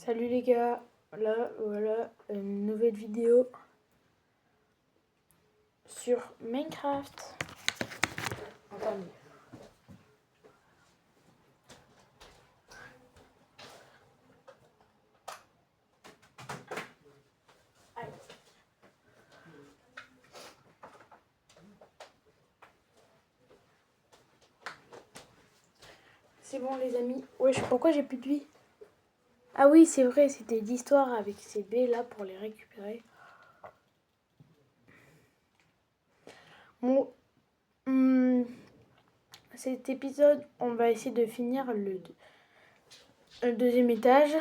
Salut les gars, là voilà une nouvelle vidéo sur Minecraft. Attendez. Aïe. C'est bon les amis. Wesh, pourquoi j'ai plus de vie? Ah oui, c'est vrai, c'était l'histoire avec ces baies là pour les récupérer. Bon, cet épisode, on va essayer de finir le deuxième étage.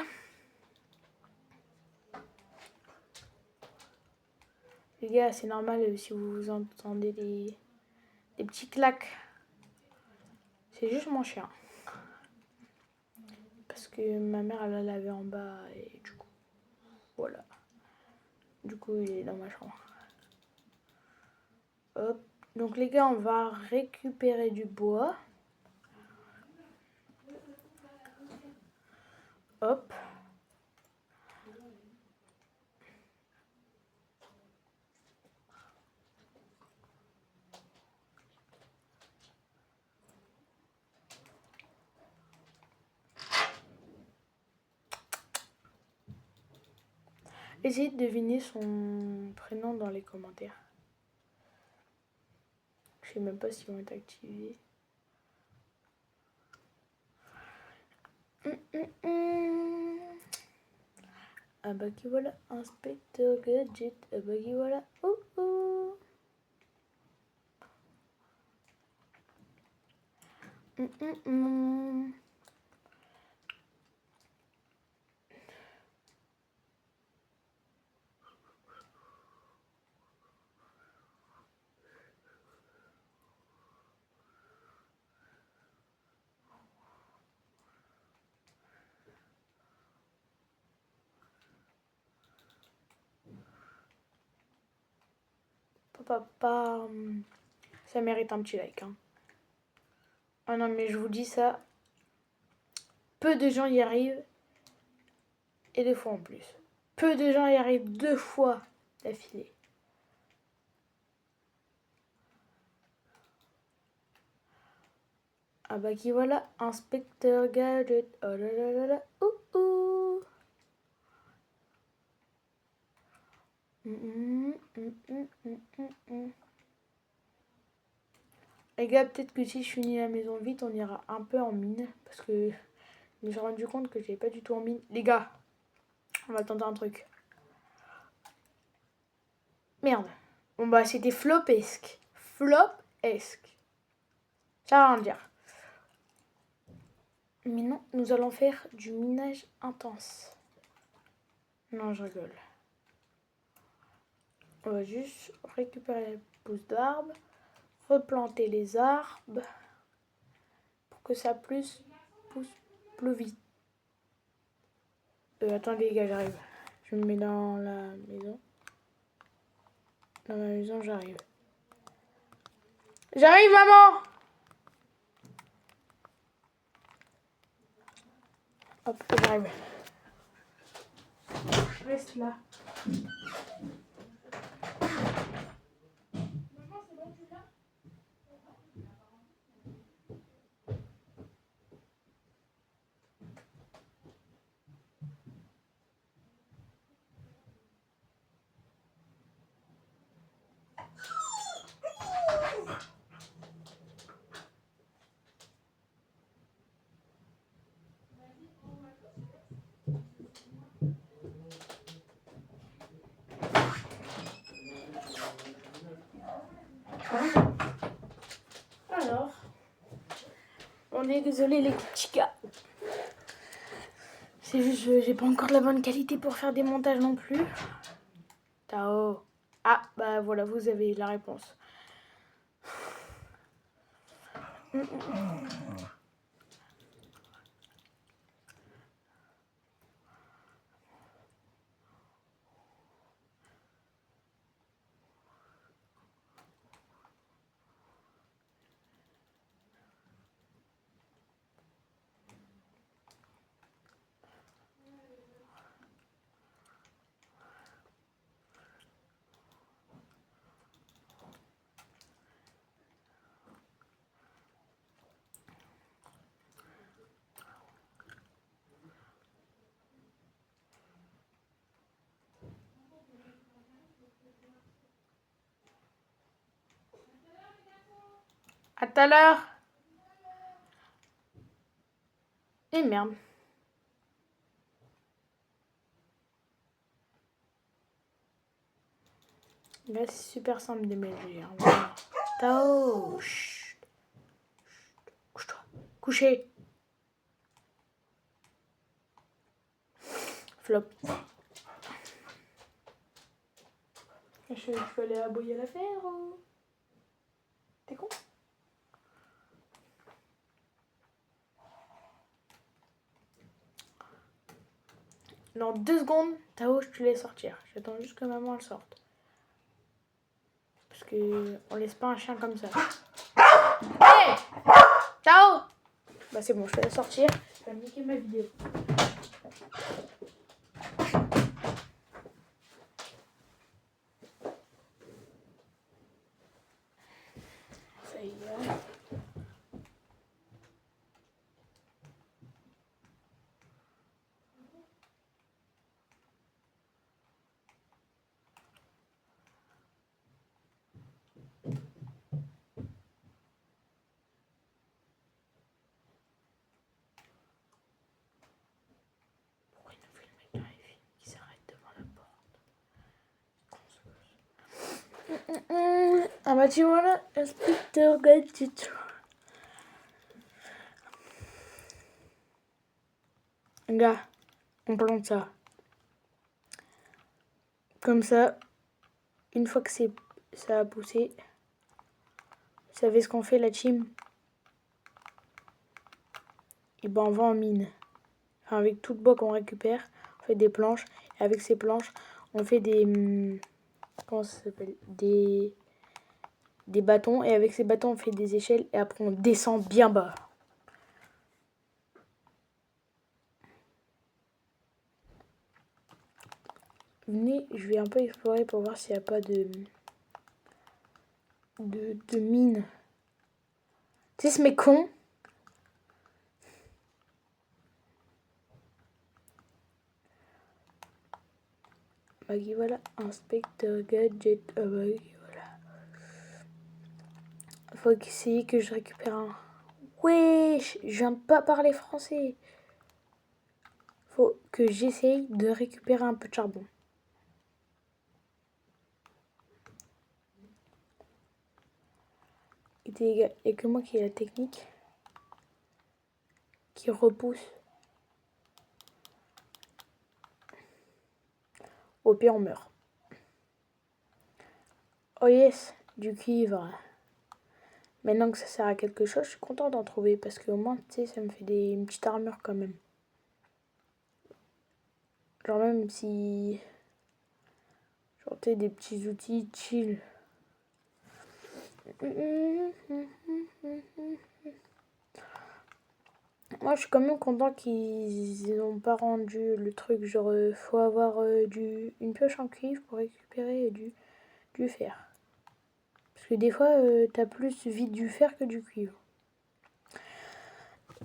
Les gars, c'est normal si vous entendez des petits claques. C'est juste mon chien. Parce que ma mère, elle l'a lavé en bas et du coup, voilà. Du coup, il est dans ma chambre. Hop. Donc les gars, on va récupérer du bois. Hop. Essayez de deviner son prénom dans les commentaires. Je sais même pas s'ils vont être activés. Ah bah qui voilà, inspecteur gadget. Ah bah qui voilà. Oh. Papa, ça mérite un petit like. Hein. Ah non mais je vous dis ça, peu de gens y arrivent. Et 2 fois en plus. Peu de gens y arrivent 2 fois d'affilée. Ah bah qui voilà, inspecteur gadget. Oh là là là là. Ouh. Les gars, peut-être que si je finis la maison vite, on ira un peu en mine. Parce que je me suis rendu compte que j'avais pas du tout en mine. Les gars, on va tenter un truc. Merde. Bon bah c'était flopesque. Flopesque. Ça va rien dire. Mais non, nous allons faire du minage intense. Non, je rigole. On va juste récupérer les pousses d'arbres, replanter les arbres pour que ça pousse plus vite. Attendez les gars, j'arrive. Je me mets dans la maison. Dans ma maison, j'arrive. J'arrive, maman! Hop, j'arrive. Je reste là. Alors, on est désolé les petits gars. C'est juste, j'ai pas encore la bonne qualité pour faire des montages non plus. Tao. Ah, bah voilà, vous avez la réponse. À tout à l'heure. Et merde. Là, c'est super simple de mélanger. Hein. Voilà. Tao. Chut. Couche-toi. Coucher. Flop. Je peux aller à bouillir la faire ou... T'es con? Dans 2 secondes, Tao, je te laisse sortir. J'attends juste que maman elle sorte. Parce que on laisse pas un chien comme ça. Hey! Tao! Bah c'est bon, je te laisse sortir. Je vais niquer ma vidéo. Ça y est. Pourquoi il nous fait le mec qui s'arrête devant la porte? Ah bah tu vois là, inspecteur gadget. Gars, on plante ça. Comme ça, une fois que ça a poussé, vous savez ce qu'on fait la team? Et ben on va en mine. Enfin, avec tout le bois qu'on récupère, on fait des planches. Et avec ces planches, on fait des... Comment ça s'appelle? Des bâtons. Et avec ces bâtons, on fait des échelles. Et après, on descend bien bas. Venez, je vais un peu explorer pour voir s'il n'y a pas de mine. Tu sais, ce mec con. Bah, voilà, inspecteur gadget. Ah bah, voilà. Faut essayer que je récupère un. Wesh, je viens pas parler français. Faut que j'essaye de récupérer un peu de charbon. Il n'y a que moi qui ai la technique qui repousse. Au pire, on meurt. Oh yes, du cuivre. Maintenant que ça sert à quelque chose, je suis content d'en trouver parce qu'au moins, tu sais, ça me fait une petite armure quand même. Genre même si... Genre, tu sais, des petits outils chill. Moi, je suis quand même content qu'ils n'ont pas rendu le truc. Genre, faut avoir une pioche en cuivre pour récupérer du fer. Parce que des fois, t'as plus vite du fer que du cuivre.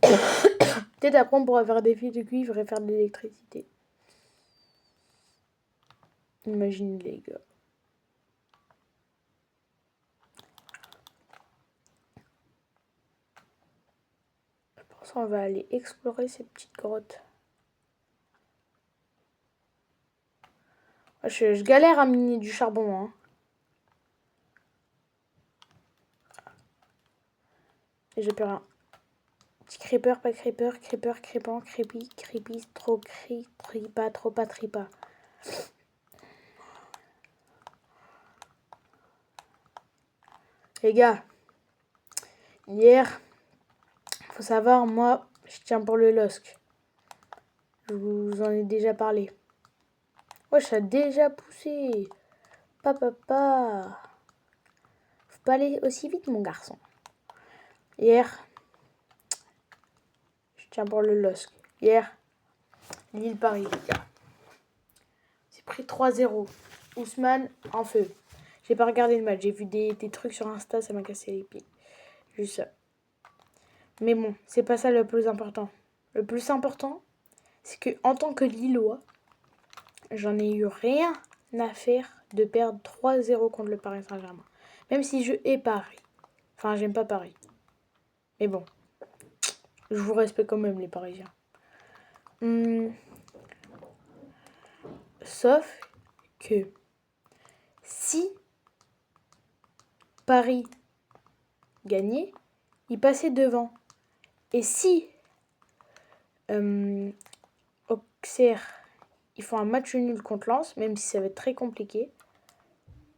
Peut-être après, on pourra faire des fils de cuivre et faire de l'électricité. Imagine les gars. Pour ça, on va aller explorer ces petites grottes. Je galère à miner du charbon. Hein. Et j'ai peur. Petit creeper, pas creeper, creeper, crépant, creepy, creepy, trop tripa, trop pas tripa. Les gars, hier, faut savoir, moi, je tiens pour le LOSC. Je vous en ai déjà parlé. Ouais, ça a déjà poussé. Papa. Faut pas aller aussi vite, mon garçon. Hier, je tiens pour le LOSC. Hier, Lille-Paris, les gars. C'est pris 3-0. Ousmane en feu. J'ai pas regardé le match. J'ai vu des trucs sur Insta, ça m'a cassé les pieds. Juste ça. Mais bon, c'est pas ça le plus important. Le plus important, c'est que en tant que Lillois, j'en ai eu rien à faire de perdre 3-0 contre le Paris Saint-Germain. Même si je hais Paris. Enfin, j'aime pas Paris. Mais bon, je vous respecte quand même, les Parisiens. Sauf que si Paris gagnait, il passait devant. Et si Auxerre, ils font un match nul contre Lens, même si ça va être très compliqué,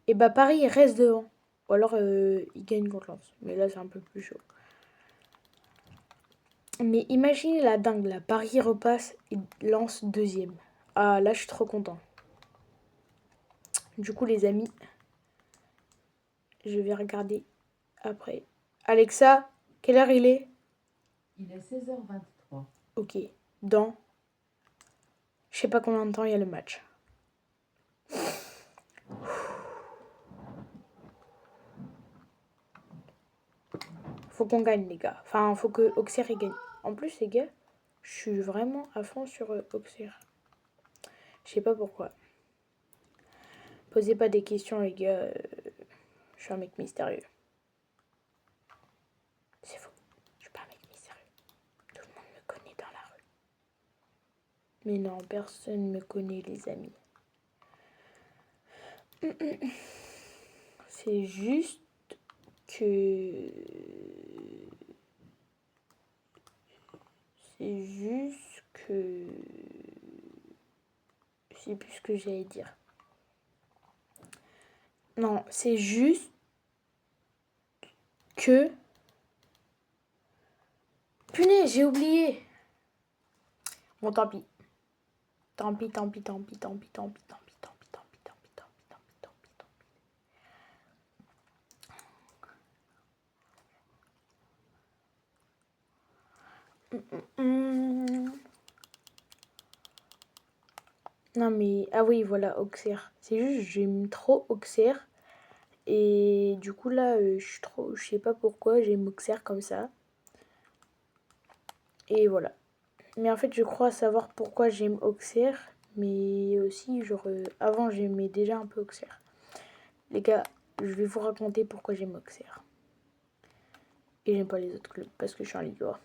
et bah Paris il reste devant. Ou alors il gagne contre Lens. Mais là c'est un peu plus chaud. Mais imaginez la dingue là, Paris repasse et Lens deuxième. Ah là je suis trop content. Du coup les amis, je vais regarder après. Alexa, quelle heure il est? Il est 16h23. Ok, dans je sais pas combien de temps il y a le match. Faut qu'on gagne les gars. Enfin, faut que Auxerre il gagne. En plus les gars, je suis vraiment à fond sur Auxerre. Je sais pas pourquoi. Posez pas des questions les gars. Je suis un mec mystérieux. C'est faux. Je suis pas un mec mystérieux. Tout le monde me connaît dans la rue. Mais non, personne me connaît les amis. C'est juste que... C'est juste que... Je sais plus ce que j'allais dire. Non, c'est juste que... Punaise, j'ai oublié. Bon, tant pis. Tant pis, tant pis, tant pis, tant pis, tant pis, tant pis, tant pis, tant pis, tant pis, tant pis, tant pis, tant pis, tant pis. Non mais... Ah oui, voilà, Auxerre. C'est juste, j'aime trop Auxerre. Et du coup là, je sais pas pourquoi, j'aime Auxerre comme ça. Et voilà. Mais en fait, je crois savoir pourquoi j'aime Auxerre. Mais aussi, genre, avant, j'aimais déjà un peu Auxerre. Les gars, je vais vous raconter pourquoi j'aime Auxerre. Et j'aime pas les autres clubs, parce que je suis un Ligue 1.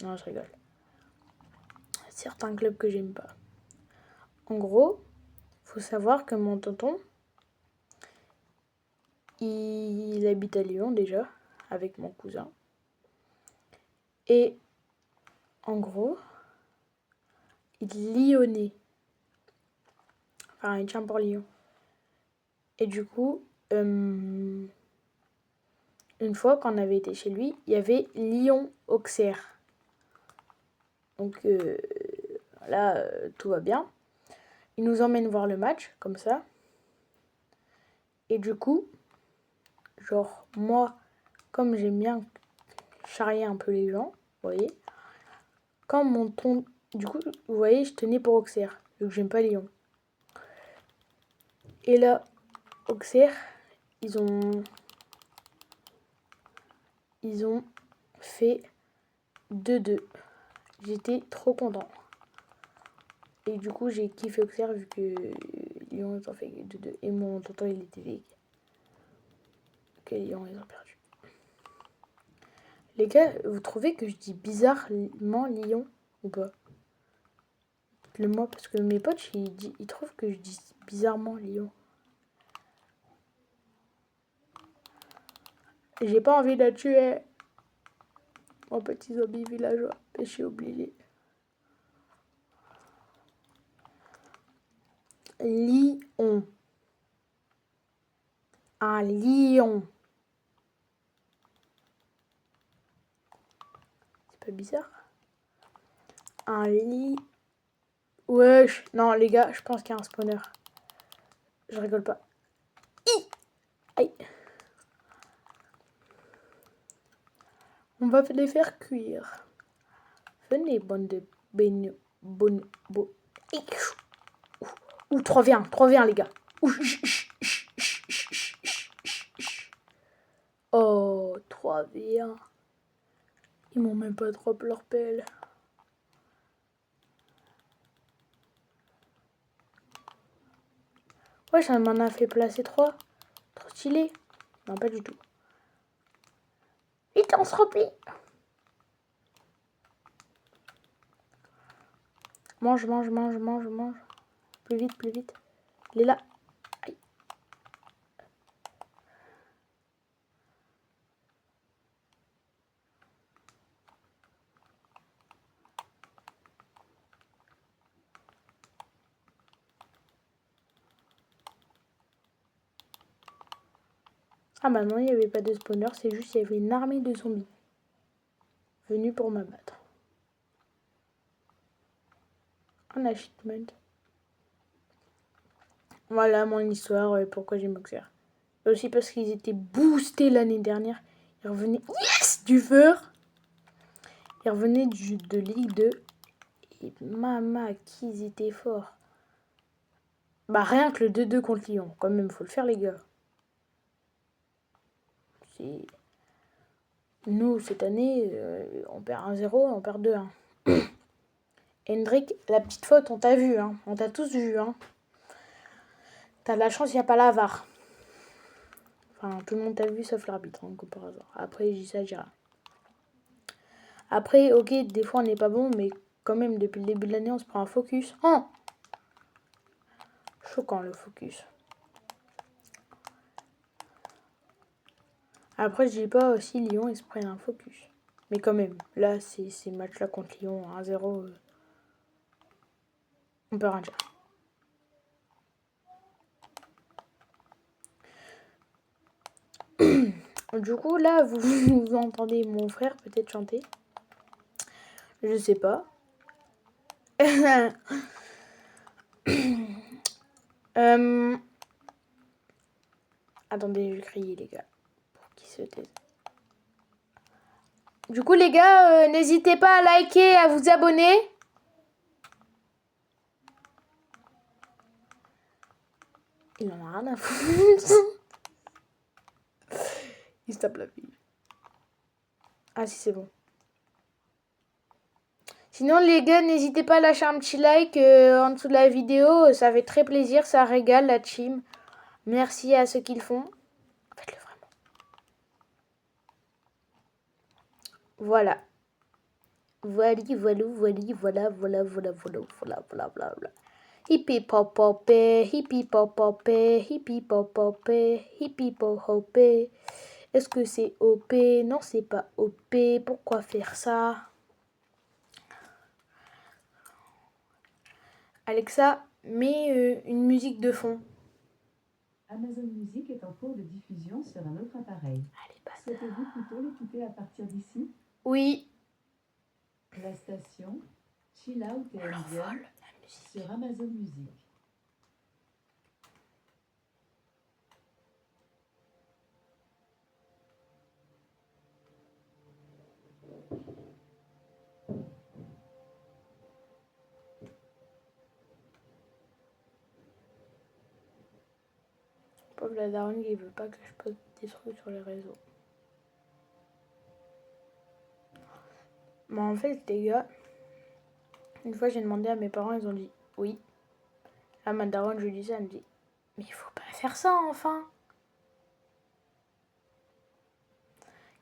Non, je rigole. Certains clubs que j'aime pas. En gros, faut savoir que mon tonton, il habite à Lyon déjà, avec mon cousin. Et en gros, il est lyonnais. Enfin, il tient pour Lyon. Et du coup, une fois quand on avait été chez lui, il y avait Lyon-Auxerre. Donc là, tout va bien. Il nous emmène voir le match, comme ça. Et du coup, genre, moi, comme j'aime bien charrier un peu les gens, vous voyez, quand mon ton... Du coup, vous voyez, je tenais pour Auxerre, vu que j'aime pas Lyon. Et là, Auxerre, ils ont fait 2-2. J'étais trop content. Et du coup, j'ai kiffé Auxerre vu que Lyon, ils ont fait 2-2. Et mon tonton, il était vécu. Que Lyon, ils ont perdu. Les gars, vous trouvez que je dis bizarrement Lyon ou pas? Le moi, parce que mes potes, ils trouvent que je dis bizarrement Lyon. Et j'ai pas envie de tuer mon petit zombie villageois. Péché oublié. Lyon. Un lion. C'est pas bizarre? Un lit. Wesh. Non, les gars, je pense qu'il y a un spawner. Je rigole pas. Aïe. On va les faire cuire. Venez, bonne de bonne. Ouh, 3v1, 3v1, les gars. Ouh, oh, 3v1. Ils m'ont même pas drop leur pelle. Ouais, ça m'en a fait placer 3. Trop stylé. Non, pas du tout. Vite. vite, on se replie. Mange. Plus vite. Il est là. Aïe. Ah bah non, il n'y avait pas de spawner, c'est juste qu'il y avait une armée de zombies venus pour m'abattre. Un achievement. Voilà mon histoire, pourquoi j'ai Moxer. Et aussi parce qu'ils étaient boostés l'année dernière. Ils revenaient, yes, du feur. Ils revenaient de Ligue 2. Et mama, qu'ils étaient forts. Bah rien que le 2-2 contre Lyon. Quand même, faut le faire les gars. Nous, cette année, on perd 1-0, on perd 2-1. Hendrik, la petite faute, on t'a vu, hein. On t'a tous vu, hein. T'as de la chance, il n'y a pas la VAR. Enfin, tout le monde t'a vu, sauf l'arbitre, hein, comme par hasard. Après, j'y ça, j'irai. Après, ok, des fois, on n'est pas bon, mais quand même, depuis le début de l'année, on se prend un focus. Oh, choquant, le focus. Après, je dis pas aussi, Lyon, ils se prennent un focus. Mais quand même, là, ces matchs-là contre Lyon, 1-0, on peut rien dire. Du coup, là, vous entendez mon frère peut-être chanter. Je sais pas. Attendez, je vais crier, les gars. Pour qu'ils se taisent. Du coup, les gars, n'hésitez pas à liker, à vous abonner. Il en a rien à foutre. Il se tape la fille. Ah si, c'est bon. Sinon, les gars, n'hésitez pas à lâcher un petit like en dessous de la vidéo. Ça fait très plaisir, ça régale la team. Merci à ceux qui le font. Faites-le vraiment. Voilà. Voilà. Hippie pop pop, hippie pop pop, hippie pop pop, hippie pop pop. Est-ce que c'est OP? Non, c'est pas OP. Pourquoi faire ça? Alexa, mets une musique de fond. Amazon Music est en cours de diffusion sur un autre appareil. Allez, basta. Souhaitez-vous plutôt l'écouter à partir d'ici? Oui. La station Chill Out et Ambient sur Amazon Music. Pauvre la daronne qui veut pas que je poste des trucs sur les réseaux. Mais en fait, les gars, une fois j'ai demandé à mes parents, ils ont dit oui. À ma daronne, je lui dis ça, elle me dit mais il faut pas faire ça enfin.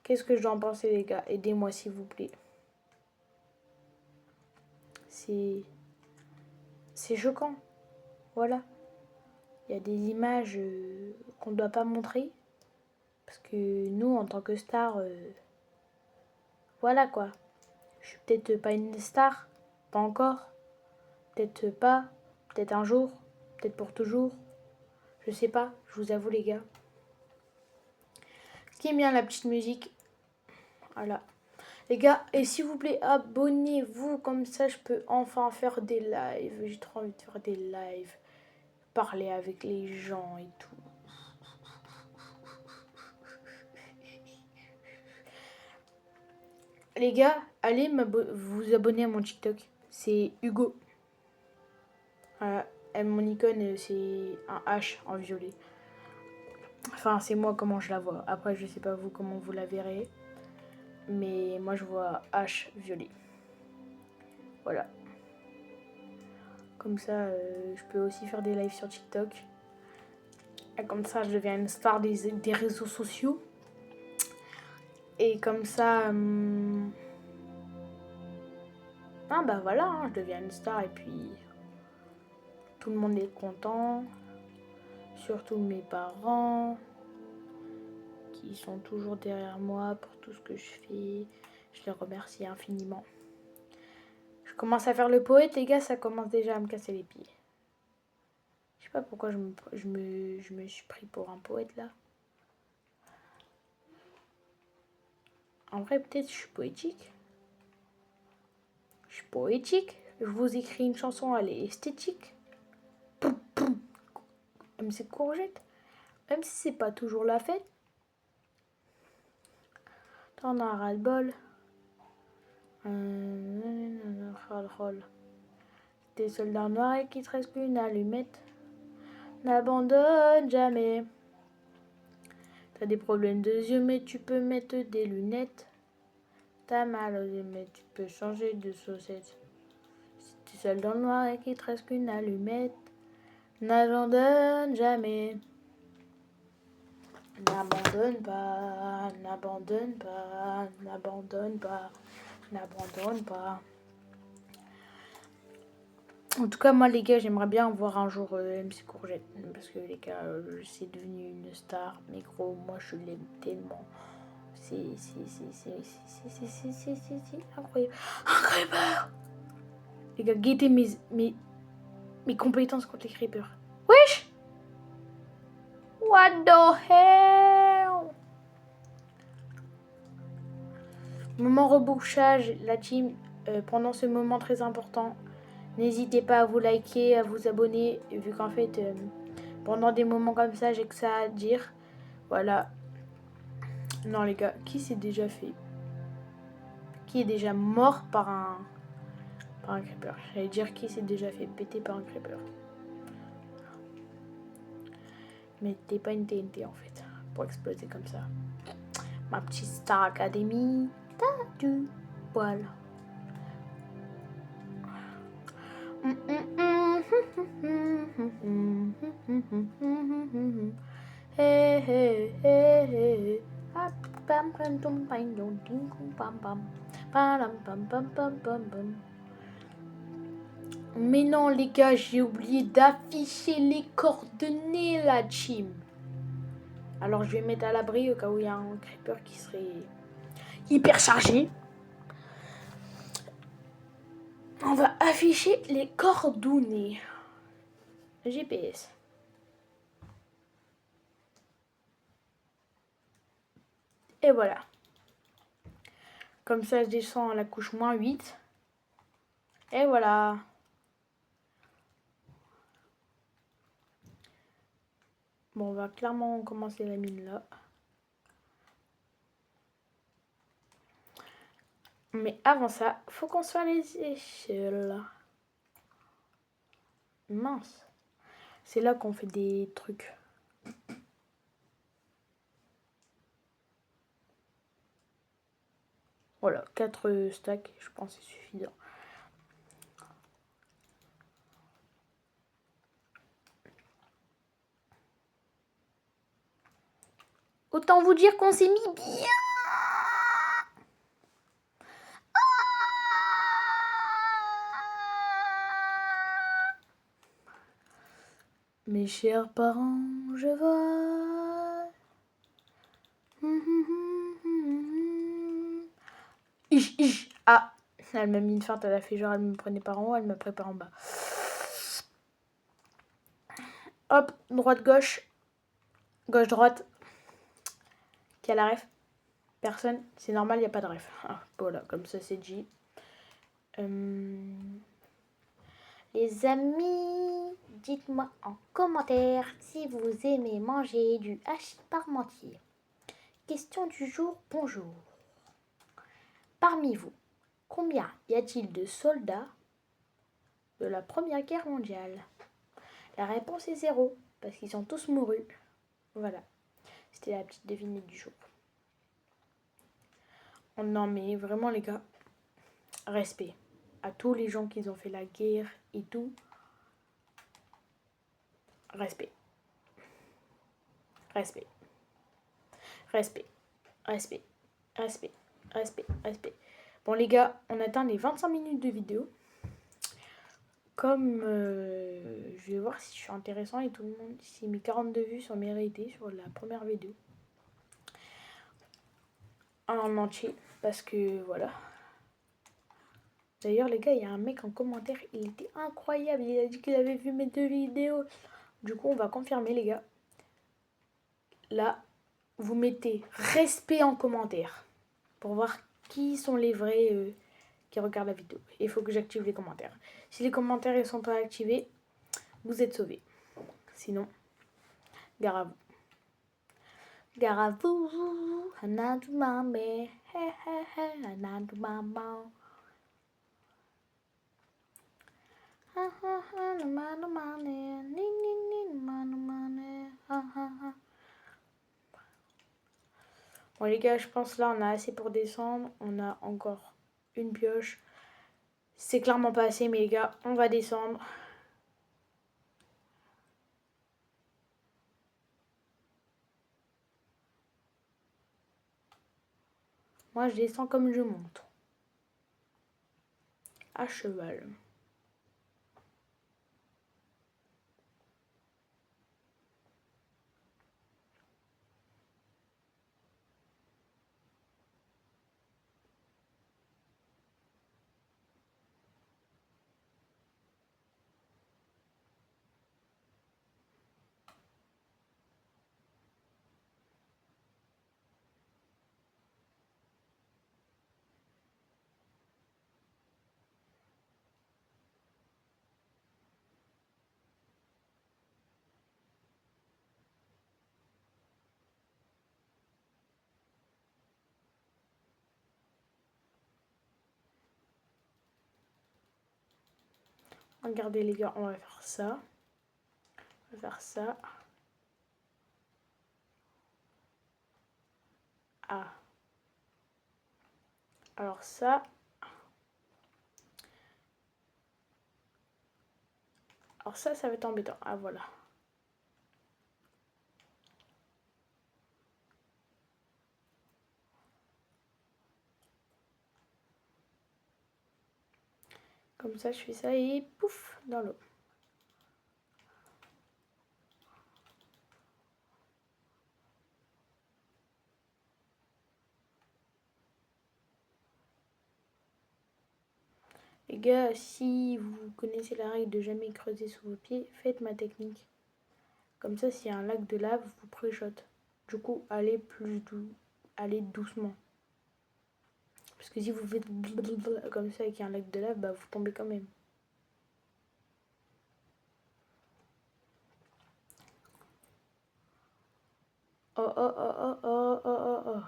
Qu'est-ce que je dois en penser, les gars? Aidez-moi s'il vous plaît. C'est choquant. Voilà. Il y a des images qu'on ne doit pas montrer. Parce que nous, en tant que stars, voilà quoi. Je suis peut-être pas une star, pas encore. Peut-être pas, peut-être un jour, peut-être pour toujours. Je sais pas, je vous avoue les gars. Ce qui est bien la petite musique. Voilà. Les gars, et s'il vous plaît, abonnez-vous, comme ça je peux enfin faire des lives. J'ai trop envie de faire des lives. Parler avec les gens et tout. Les gars, allez vous abonner à mon TikTok. C'est Hugo. Voilà. Mon icône, c'est un H en violet. Enfin, c'est moi comment je la vois. Après, je sais pas vous comment vous la verrez. Mais moi, je vois H violet. Voilà. Comme ça, je peux aussi faire des lives sur TikTok. Et comme ça, je deviens une star des réseaux sociaux. Et comme ça... Ah bah voilà, hein, je deviens une star et puis tout le monde est content. Surtout mes parents qui sont toujours derrière moi pour tout ce que je fais. Je les remercie infiniment. Je commence à faire le poète, les gars, ça commence déjà à me casser les pieds. Je sais pas pourquoi je me suis pris pour un poète là. En vrai, peut-être je suis poétique. Je suis poétique. Je vous écris une chanson, elle est esthétique. Poum, poum. MC Courgette. Même si c'est pas toujours la fête. T'en as ras-le-bol. Des soldats noirs et qui te reste qu'une allumette. N'abandonne jamais. T'as des problèmes de yeux, mais tu peux mettre des lunettes. T'as mal aux yeux, mais tu peux changer de chaussette. Si t'es seul dans le noir et qu'il te reste qu'une allumette, n'abandonne jamais. N'abandonne pas, n'abandonne pas, n'abandonne pas, n'abandonne pas. En tout cas, moi, les gars, j'aimerais bien voir un jour MC Courgette. Parce que, les gars, c'est devenu une star. Mais gros, moi, je l'aime tellement. C'est incroyable. Incroyable. Les gars, guettez mes compétences contre les creepers. Wesh! What the hell? Moment rebouchage, la team. Pendant ce moment très important, n'hésitez pas à vous liker, à vous abonner. Vu qu'en fait, pendant des moments comme ça, j'ai que ça à dire. Voilà. Non, les gars, qui s'est déjà fait? Qui est déjà mort par un creeper? J'allais dire qui s'est déjà fait péter par un creeper. Mais t'es pas une TNT en fait, pour exploser comme ça. Ma petite Star Academy. Voilà. Hey, hey, hey, hey. Mais non les gars, j'ai oublié d'afficher les coordonnées la team. Alors je vais mettre à l'abri au cas où il y a un creeper qui serait hyper chargé. On va afficher les coordonnées. GPS. Et voilà. Comme ça, je descends à la couche -8. Et voilà. Bon, on va clairement commencer la mine là. Mais avant ça, faut qu'on soit les échelles. Mince. C'est là qu'on fait des trucs. Voilà, 4 stacks, je pense que c'est suffisant. Autant vous dire qu'on s'est mis bien. Mes chers parents, je vois. Ah, elle m'a mis une feinte, elle a fait genre, elle me prenait par en haut, elle m'a pris par en bas. Hop, droite-gauche. Gauche-droite. Qui a la ref? Personne. C'est normal, il n'y a pas de ref. Ah, voilà, comme ça c'est dit. Les amis, dites-moi en commentaire si vous aimez manger du hachis parmentier. Question du jour, bonjour. Parmi vous, combien y a-t-il de soldats de la Première Guerre mondiale? La réponse est 0, parce qu'ils sont tous mourus. Voilà, c'était la petite devinette du jour. Oh non mais vraiment les gars, respect à tous les gens qui ont fait la guerre et tout. Respect. Respect. Respect. Respect. Respect, respect, respect. Bon les gars, on atteint les 25 minutes de vidéo. Comme je vais voir si je suis intéressant et tout le monde, si mes 42 vues sont méritées sur la première vidéo. En entier, parce que voilà. D'ailleurs les gars, il y a un mec en commentaire, il était incroyable, il a dit qu'il avait vu mes 2 vidéos. Du coup on va confirmer les gars. Là, vous mettez respect en commentaire pour voir qui sont les vrais qui regardent la vidéo. Il faut que j'active les commentaires. Si les commentaires ne sont pas activés, vous êtes sauvés. Sinon, gare à vous. Gare à vous. Anadumame. Anadumama. Bon les gars, je pense là on a assez pour descendre. On a encore une pioche. C'est clairement pas assez mais les gars, on va descendre. Moi je descends comme je monte. À cheval. Regardez les gars, on va faire ça. On va faire ça. Ah. Alors ça. Alors ça va être embêtant. Ah voilà. Comme ça, je fais ça et pouf, dans l'eau. Les gars, si vous connaissez la règle de jamais creuser sous vos pieds, faites ma technique. Comme ça, s'il y a un lac de lave, vous pré-shot. Du coup, allez allez doucement. Parce que si vous faites comme ça et qu'il y a un lac de lave, bah vous tombez quand même. Oh oh oh oh oh oh oh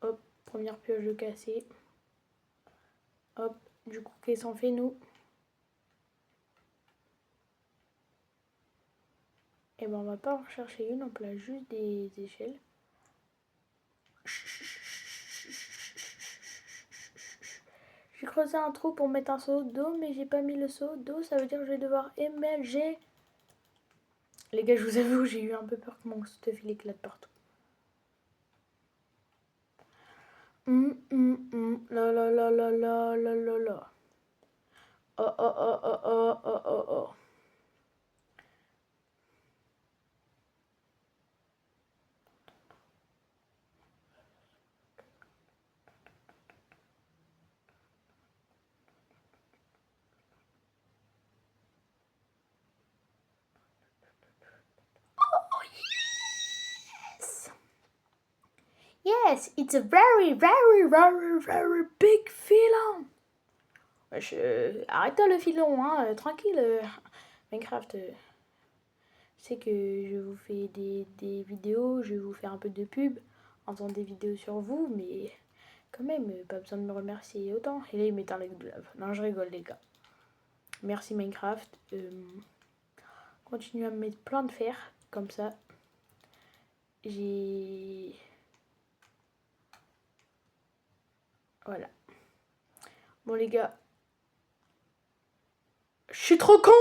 oh. Hop, première pioche de cassé. Hop, du coup, qu'est-ce qu'on fait nous? Et ben on va pas en chercher une, on place juste des échelles. J'ai creusé un trou pour mettre un seau d'eau, mais j'ai pas mis le seau d'eau, ça veut dire que je vais devoir émerger. Les gars, je vous avoue, j'ai eu un peu peur que mon stuff il éclate partout. La la la la la la la la. Oh oh oh oh oh oh oh oh. Yes! Yes, it's a very, very, very, very big filon. Arrête le filon, hein, tranquille. Minecraft, je sais que je vous fais des vidéos, je vais vous faire un peu de pub en faisant des vidéos sur vous, mais quand même, pas besoin de me remercier autant. Et là, il met un lac de lave. Non, je rigole, les gars. Merci Minecraft. Continuez à me mettre plein de fer, comme ça. J'ai... Voilà. Bon, les gars, je Je suis trop con.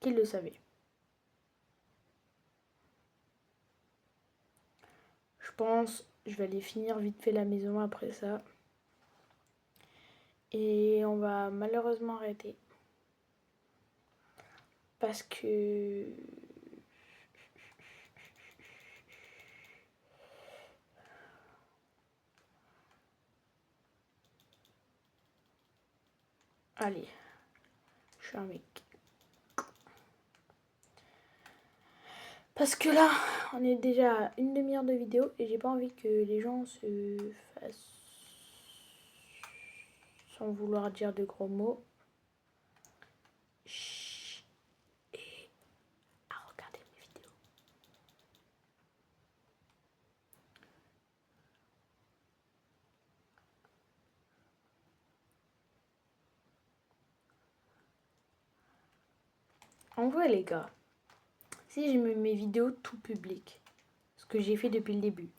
Qui le savait? Je pense, je vais aller finir vite fait la maison après ça. Et on va malheureusement arrêter. Parce que... Allez, je suis un mec. Parce que là, on est déjà à une demi-heure de vidéo et j'ai pas envie que les gens se fassent, sans vouloir dire de gros mots, chut, et à regarder mes vidéos. En vrai les gars, si je mets mes vidéos tout public, ce que j'ai fait depuis le début,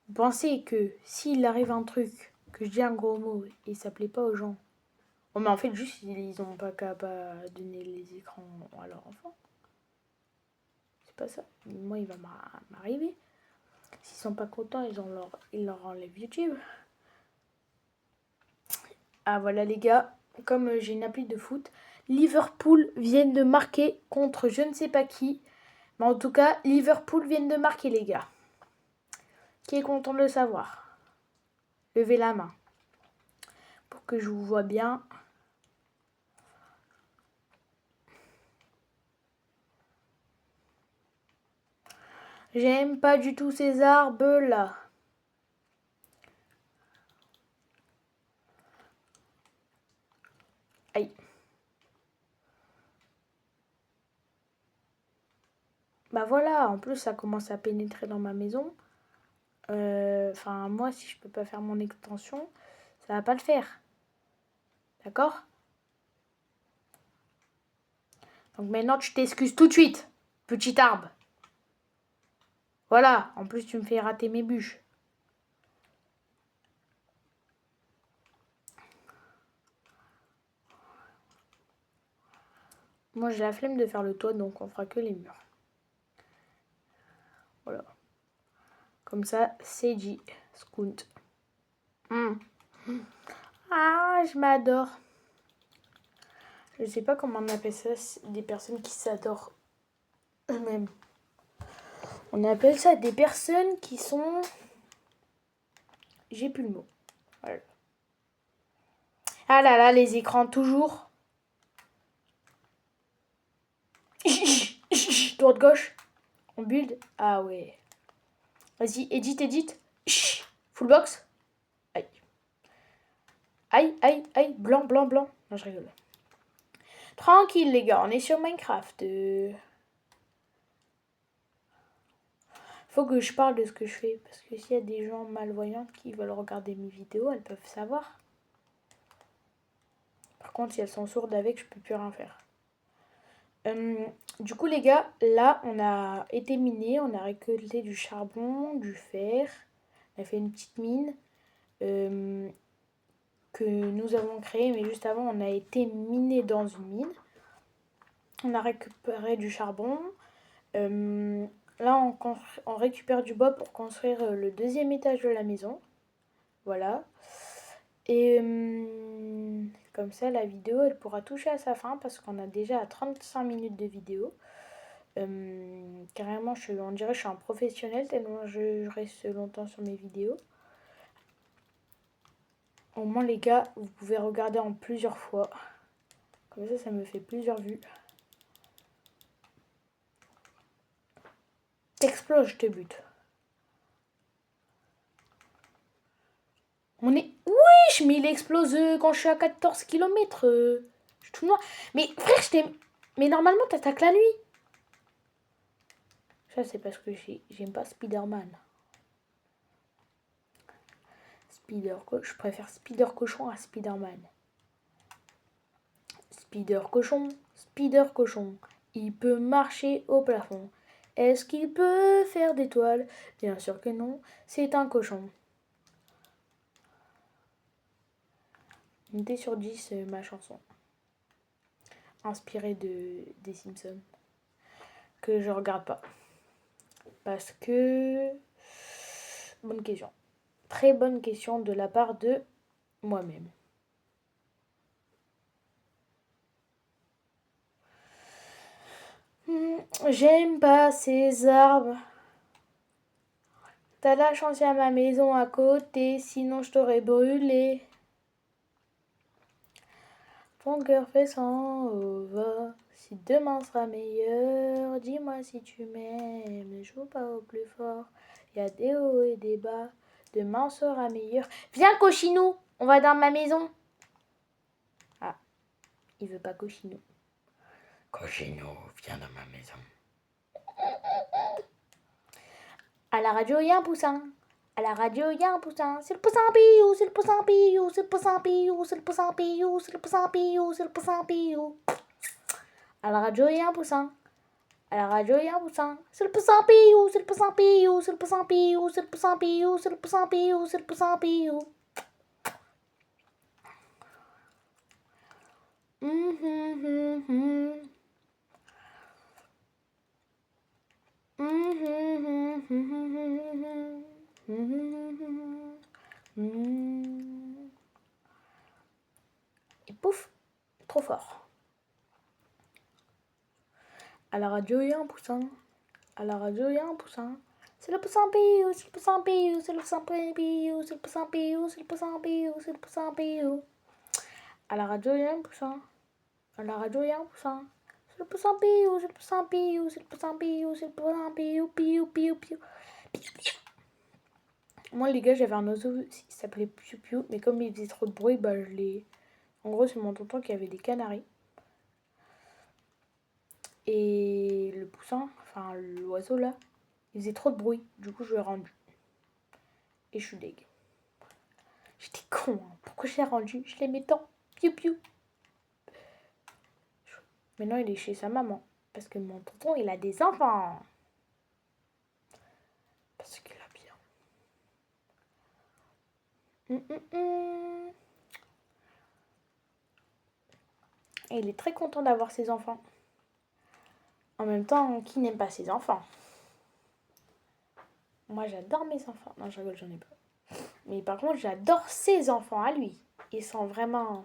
vous pensez que s'il arrive un truc, que je dis un gros mot et ça plaît pas aux gens, oh mais en fait juste ils ont pas qu'à pas donner les écrans à leur enfant. C'est pas ça. Moi il va m'arriver. S'ils sont pas contents, ils leur enlèvent YouTube. Ah voilà les gars, comme j'ai une appli de foot, Liverpool viennent de marquer contre je ne sais pas qui. Mais en tout cas, Liverpool viennent de marquer les gars. Qui est content de le savoir? Levez la main. Pour que je vous vois bien. J'aime pas du tout ces arbres là. Aïe. Bah voilà, en plus ça commence à pénétrer dans ma maison. Enfin, moi si je peux pas faire mon extension, ça va pas le faire. D'accord? Donc maintenant tu t'excuses tout de suite, petit arbre. Voilà, en plus tu me fais rater mes bûches. Moi j'ai la flemme de faire le toit, donc on fera que les murs. Voilà. Comme ça, c'est dit. Scoont. Ah, je m'adore. Je sais pas comment on appelle ça, des personnes qui s'adorent eux-mêmes. On appelle ça des personnes qui sont... J'ai plus le mot. Voilà. Ah là là, les écrans toujours. Droite gauche. On build. Ah ouais. Vas-y, edit. Full box. Aïe. Aïe. Blanc. Non, je rigole. Tranquille les gars, on est sur Minecraft. Faut que je parle de ce que je fais. Parce que s'il y a des gens malvoyantes qui veulent regarder mes vidéos, elles peuvent savoir. Par contre, si elles sont sourdes avec, je peux plus rien faire. Du coup, les gars, là, on a été miné. On a récolté du charbon, du fer. On a fait une petite mine que nous avons créée. Mais juste avant, on a été miné dans une mine. On a récupéré du charbon. Là, on récupère du bois pour construire le deuxième étage de la maison. Voilà. Et comme ça, la vidéo, elle pourra toucher à sa fin parce qu'on a déjà 35 minutes de vidéo. Carrément, on dirait que je suis un professionnel tellement je reste longtemps sur mes vidéos. Au moins, les gars, vous pouvez regarder en plusieurs fois. Comme ça me fait plusieurs vues. T'exploses, je te bute. On est... Wesh, mais il explose quand je suis à 14 km. Je suis tout noir. Mais frère, je t'aime... Mais normalement, t'attaques la nuit. Ça, c'est parce que j'aime pas Spider-Man. Je préfère Spider Cochon à Spider-Man. Spider Cochon. Il peut marcher au plafond. Est-ce qu'il peut faire des toiles? Bien sûr que non, c'est un cochon. Notez sur 10 ma chanson. inspiré des Simpsons. Que je regarde pas. Parce que... Bonne question. Très bonne question de la part de moi-même. J'aime pas ces arbres. T'as la chance, y'a ma maison à côté, sinon je t'aurais brûlé. Ton cœur fait son va. Si demain sera meilleur, dis-moi si tu m'aimes. Ne joue pas au plus fort. Y a des hauts et des bas. Demain sera meilleur. Viens, Cochinou, on va dans ma maison. Ah, il veut pas Cochinou. Cochinou, viens dans ma maison. À la radio, il y a un poussin. À la radio, il y a un poussin. C'est le poussin Piou, c'est le poussin Piou, c'est le poussin Piou, c'est le poussin Piou, c'est le poussin Piou, c'est le poussin Piou. À la radio, il y a un poussin. À la radio, il y a un poussin. C'est le poussin Piou, c'est le poussin Piou, c'est le poussin Piou, c'est le poussin Piou, c'est le poussin Piou, c'est le poussin Piou. Et pouf, trop fort. À la radio, il y a un poussin. À la radio, il y a un poussin. C'est le poussin Piou, c'est le poussin Piou, c'est le poussin Piou, c'est le poussin Piou, c'est le poussin Piou, c'est le poussin Piou. À la radio, il y a un poussin. À la radio, il y a un poussin. C'est le poussin Piou, c'est le poussin Piou, c'est le poussin Piou, c'est le poussin Piou, Piou, Piou, Piou. Moi, les gars, j'avais un oiseau qui s'appelait Piou Piou, mais comme il faisait trop de bruit, bah je l'ai... En gros, c'est mon tonton qui avait des canaris. Et le poussin, enfin l'oiseau là, il faisait trop de bruit. Du coup, je l'ai rendu. Et je suis deg. J'étais con, hein. Pourquoi je l'ai rendu? Je l'aimais tant. Piou Piou. Maintenant, il est chez sa maman. Parce que mon tonton, il a des enfants. Parce qu'il a bien. Et il est très content d'avoir ses enfants. En même temps, qui n'aime pas ses enfants? Moi, j'adore mes enfants. Non, je rigole, j'en ai pas. Mais par contre, j'adore ses enfants à lui. Ils sont vraiment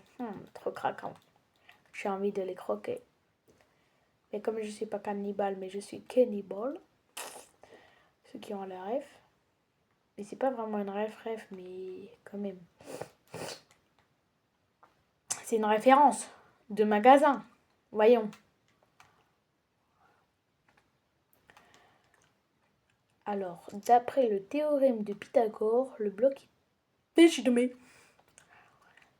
trop craquants. J'ai envie de les croquer. Mais comme je ne suis pas cannibale, mais je suis cannibale, ceux qui ont la ref. Mais c'est pas vraiment une ref, mais quand même. C'est une référence de magasin. Voyons. Alors, d'après le théorème de Pythagore, le bloc est péchidumé.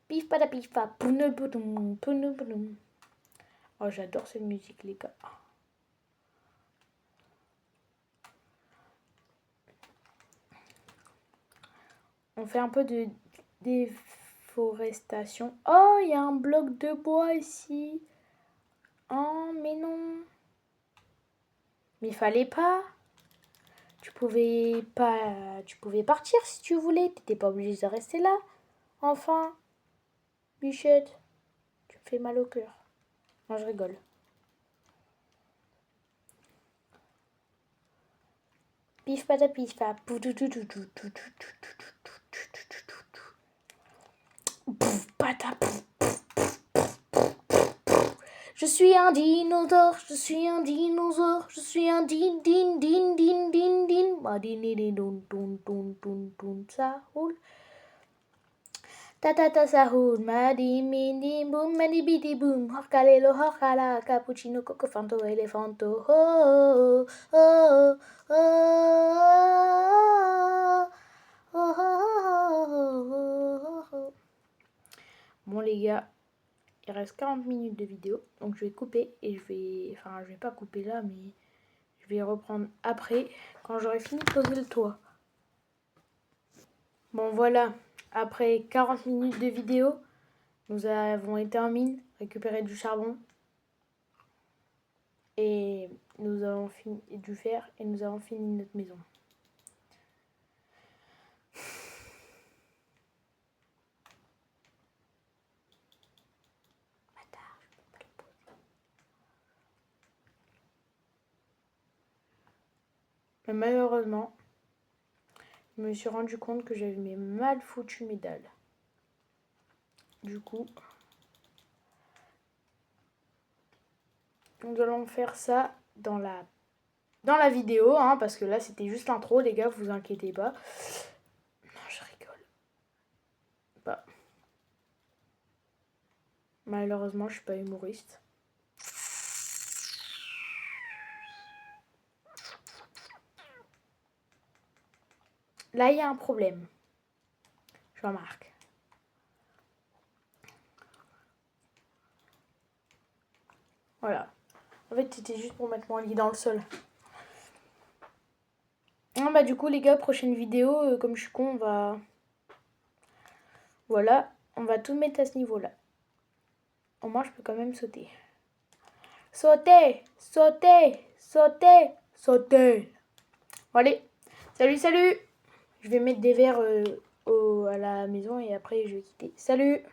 Pif pada pif pa, pounou pounou, pounou pounou. Oh, j'adore cette musique, les gars. On fait un peu de déforestation. Oh, il y a un bloc de bois ici. Oh, mais non. Mais il fallait pas. Tu pouvais partir si tu voulais. T'étais pas obligé de rester là. Enfin, Bichette, tu me fais mal au cœur. Non, je rigole. Pif pata pif pa. Je suis un dinosaure, je suis un dinosaure, je suis un din din din din din din. Ma din din dun dun dun dun dun, ça roule. Ta ta ta ça roule, ma di mi di boum, ma di bi di boum, horcalelo horcala, cappuccino coco fanto elefanto, oh oh oh oh oh. Bon les gars, il reste 40 minutes de vidéo, donc je vais couper et je vais pas couper là, mais je vais reprendre après quand j'aurai fini de poser le toit. Bon voilà, après 40 minutes de vidéo, nous avons été en mine, récupérer du charbon et nous avons fini du fer et nous avons fini notre maison. Bâtard, je peux pas le poser. Mais malheureusement, je me suis rendu compte que j'avais mal foutu mes dalles. Du coup, nous allons faire ça dans la vidéo, hein, parce que là c'était juste l'intro, les gars, vous inquiétez pas. Non, je rigole. Bah. Malheureusement, je suis pas humoriste. Là, il y a un problème. Je remarque. Voilà. En fait, c'était juste pour mettre mon lit dans le sol. Ah, bah du coup, les gars, prochaine vidéo, comme je suis con, on va... Voilà, on va tout mettre à ce niveau-là. Au moins, je peux quand même sauter. Sauter, sauter, sauter, sauter. Bon, allez, salut, salut. Je vais mettre des verres à la maison et après, je vais quitter. Salut.